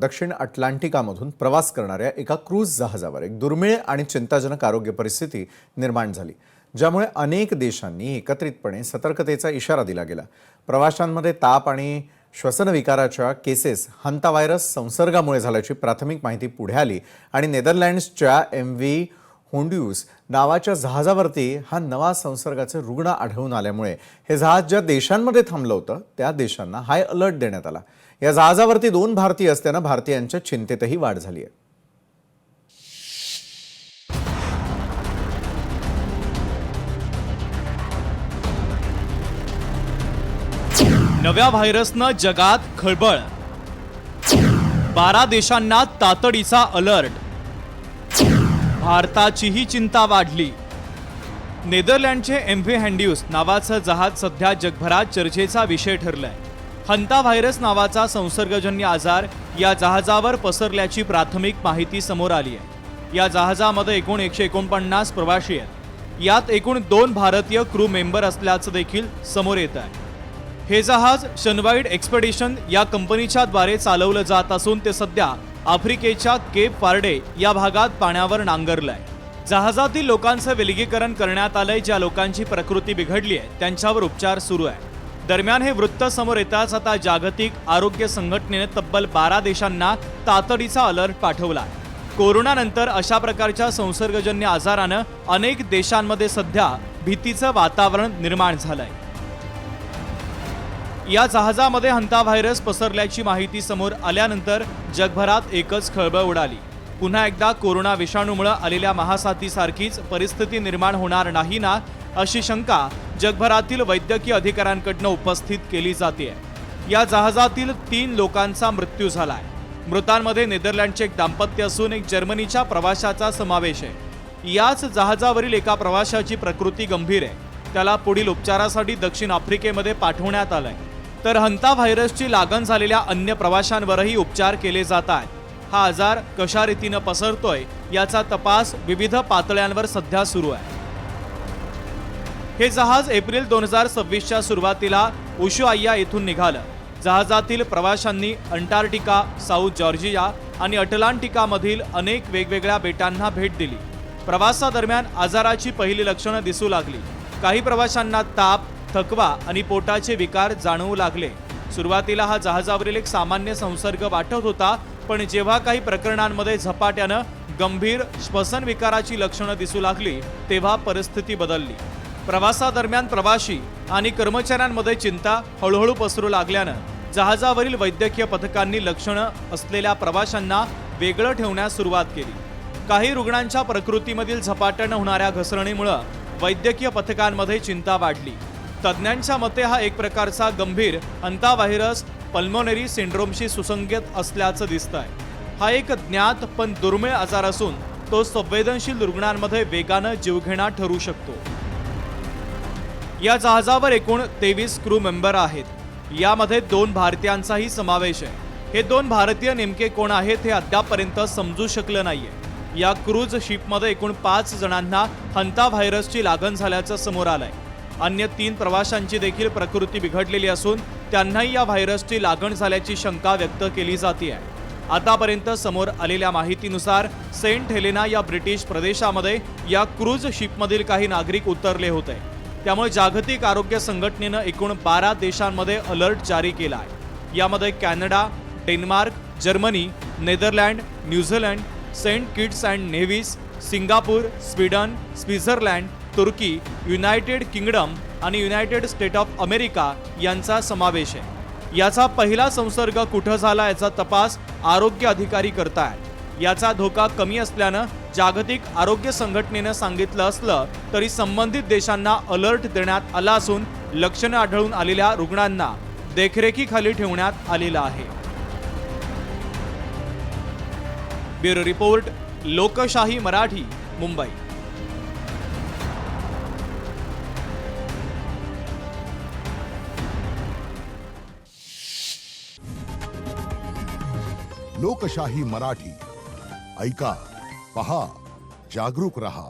दक्षिण अटलांटिकामधून प्रवास करणाऱ्या एका क्रूझ जहाजावर एक दुर्मिळ आणि चिंताजनक आरोग्य परिस्थिती निर्माण झाली, ज्यामुळे अनेक देशांनी एकत्रितपणे सतर्कतेचा इशारा दिला गेला। प्रवाशांमध्ये ताप आणि श्वसन विकाराच्या केसेस हंता व्हायरस संसर्गामुळे झाल्याची प्राथमिक माहिती पुढे आली आणि नेदरलँड्सच्या MV होंड्यूस नावाच्या जहाजावरती हा नवा संसर्गाचे रुग्ण आढळून आल्यामुळे हे जहाज ज्या देशांमध्ये थांबलं होतं त्या देशांना हाय अलर्ट देण्यात आला। या जहाजावरती 2 भारतीय असल्यानं भारतीयांच्या चिंतेतही वाढ झाली आहे। नव्या व्हायरसनं जगात खळबळ, 12 देशांना तातडीचा अलर्ट, भारताचीही चिंता वाढली। नेदरलँडचे MV होंड्यूस नावाचं जहाज सध्या जगभरात चर्चेचा विषय ठरलाय। हंता व्हायरस नावाचा संसर्गजन्य आजार या जहाजावर पसरल्याची प्राथमिक माहिती समोर आली आहे। या जहाजामध्ये एकूण 149 प्रवासी आहेत। यात एकूण 2 भारतीय क्रू मेंबर असल्याचं देखील समोर येत आहे। हे जहाज शनवाईड एक्सपेडिशन या कंपनीच्या द्वारे चालवलं जात असून ते सध्या आफ्रिकेच्या केप वार्डे या भागात पाण्यावर नांगरलंय। जहाजातील लोकांचं विलगीकरण करण्यात आलंय। ज्या लोकांची प्रकृती बिघडली आहे त्यांच्यावर उपचार सुरू आहे। दरम्यान हे वृत्त समोर येताच आता जागतिक आरोग्य संघटनेने तब्बल 12 देशांना तातडीचा अलर्ट पाठवला। कोरोनानंतर अशा प्रकारच्या संसर्गजन्य आजारानं अनेक देशांमध्ये सध्या भीतीचं वातावरण निर्माण झालंय। या जहाजामध्ये हंता व्हायरस पसरल्याची माहिती समोर आल्यानंतर जगभरात एकच खळबळ उडाली। पुन्हा एकदा कोरोना विषाणूमुळे आलेल्या महासाथीसारखीच परिस्थिती निर्माण होणार नाही ना, अशी शंका जगभरातील वैद्यकीय अधिकाऱ्यांकडून उपस्थित केली जाते। या जहाजातील 3 लोकांचा मृत्यू झालाय। मृतांमध्ये नेदरलँडचे एक दाम्पत्य असून एक जर्मनीच्या प्रवाशाचा समावेश आहे। याच जहाजावरील एका प्रवाशाची प्रकृती गंभीर आहे। त्याला पुढील उपचारासाठी दक्षिण आफ्रिकेमध्ये पाठवण्यात आलंय। तर हंता व्हायरसची लागण झालेल्या अन्य प्रवाशांवरही उपचार केले जात आहेत। हा आजार कशा रीतीने पसरतोय याचा तपास विविध पातळ्यांवर सध्या सुरू आहे। हे जहाज एप्रिल 2026च्या सुरुवातीला उशुआइया येथून निघालं। जहाजातील प्रवाशांनी अंटार्क्टिका, साऊथ जॉर्जिया आणि अटलांटिकामधील अनेक वेगवेगळ्या बेटांना भेट दिली। प्रवासादरम्यान आजाराची पहिली लक्षणं दिसू लागली। काही प्रवाशांना ताप, थकवा आणि पोटाचे विकार जाणवू लागले। सुरुवातीला हा जहाजावरील एक सामान्य संसर्ग वाटत होता, पण जेव्हा काही प्रकरणांमध्ये झपाट्यानं गंभीर श्वसन विकाराची लक्षणं दिसू लागली तेव्हा परिस्थिती बदलली। प्रवासादरम्यान प्रवासी आणि कर्मचाऱ्यांमध्ये चिंता हळूहळू पसरू लागल्यानं जहाजावरील वैद्यकीय पथकांनी लक्षणं असलेल्या प्रवाशांना वेगळं ठेवण्यास सुरुवात केली। काही रुग्णांच्या प्रकृतीमधील झपाट्यानं होणाऱ्या घसरणीमुळे वैद्यकीय पथकांमध्ये चिंता वाढली। तज्ज्ञांच्या मते हा एक प्रकारचा गंभीर हंता व्हायरस पल्मोनरी सिंड्रोमशी सुसंगत असल्याचं दिसतंय। हा एक ज्ञात पण दुर्मिळ आजार असून तो संवेदनशील रुग्णांमध्ये वेगानं जीवघेणा ठरू शकतो। या जहाजावर एकूण 23 क्रू मेंबर आहेत। यामध्ये 2 भारतीयांचाही समावेश आहे। हे 2 भारतीय नेमके कोण आहेत हे अद्यापपर्यंत समजू शकलं नाहीये। या क्रूज शिपमध्ये एकूण 5 जणांना हंता व्हायरसची लागण झाल्याचं समोर आलंय। अन्य 3 प्रवाशांची देखील प्रकृती बिघडलेली असून त्यांनाही या व्हायरसची लागण झाल्याची शंका व्यक्त केली जाते। आतापर्यंत समोर आलेल्या माहितीनुसार सेंट हेलेना या ब्रिटिश प्रदेशामध्ये या क्रूज शिपमधील काही नागरिक उतरले होते। त्यामुळे जागतिक आरोग्य संघटनेनं एकूण 12 देशांमध्ये अलर्ट जारी केला आहे। यामध्ये Canada, Denmark, Germany, Netherland, New Zealand, Saint Kitts and Nevis, Singapore, Sweden, Switzerland, Turkey, United Kingdom आणि युनायटेड स्टेट ऑफ अमेरिका यांचा समावेश आहे। याचा पहिला संसर्ग कुठं झाला याचा तपास आरोग्य अधिकारी करतायत। याचा धोका कमी असल्यानं जागतिक आरोग्य संघटनेनं सांगितलं असलं तरी संबंधित देशांना अलर्ट देण्यात आला असून लक्षणं आढळून आलेल्या रुग्णांना देखरेखीखाली ठेवण्यात आलेलं आहे। ब्युरो रिपोर्ट, लोकशाही मराठी, मुंबई। लोकशाही मराठी ऐका, पहा, जागरूक रहा।